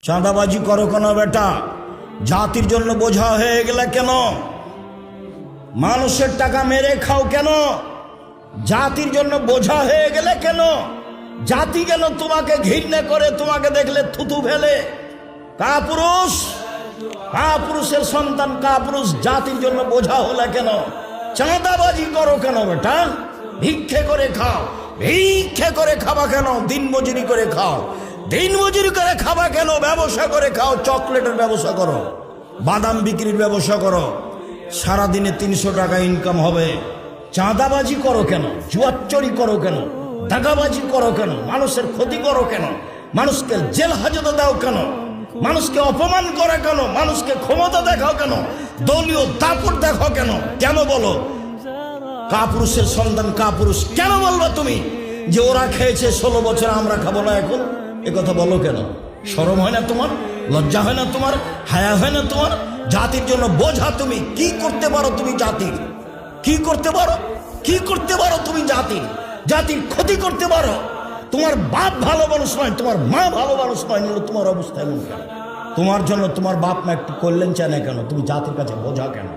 চাঁদাবাজি করো কেন বেটা? জাতির জন্য বোঝা হয়ে গেলে কেন? মানুষের টাকা মেরে খাও কেন? জাতির জন্য বোঝা হয়ে গেলে কেন? জাতি কেন তোমাকে ঘৃণা করে, তোমাকে দেখলে থুতু ফেলে? কাপুরুষ, কাপুরুষের সন্তান কাপুরুষ জাতির জন্য বোঝা হলে কেন? চাঁদাবাজি করো কেন বেটা? ভিক্ষে করে খাও, ভিক্ষে করে খাবা কেন? দিনমজুরি করে খাও, দিনমজুরি করে খাবা কেন? ব্যবসা করে খাও, চকলেটের ব্যবসা করো, বাদাম বিক্রির ব্যবসা করো, সারাদিনে 300 টাকা ইনকাম হবে। চাঁদাবাজি করো কেন? জুয়াচুরি করো কেন? দাগাবাজি করো কেন? মানুষের ক্ষতি করো কেন? মানুষকে জেল হাজতে দাও কেন? মানুষকে অপমান করে কেন? মানুষকে ক্ষমতা দেখাও কেন? দলীয় দাপট দেখাও কেন? কেন বলো? কাপুরুষের সন্তান কাপুরুষ কেন বলবা তুমি? যে ওরা খেয়েছে 16 বছর, আমরা খাবো না এখন? এ কথা বলো কেন? শরম হয় না তোমার? লজ্জা হয় না তোমার? হায়া হয় না তোমার? জাতির জন্য বোঝা তুমি। কি করতে পারো তুমি জাতির? কি করতে পারো? কি করতে পারো তুমি জাতির? জাতির ক্ষতি করতে পারো? তোমার বাপ ভালো মানুষ নয়, তোমার মা ভালো মানুষ নয়, নিলে তোমার অবস্থা এমন কেন? তোমার জন্য তোমার বাপ মা একটু কল্যাণ চায় না কেন? তুমি জাতির কাছে বোঝা কেন?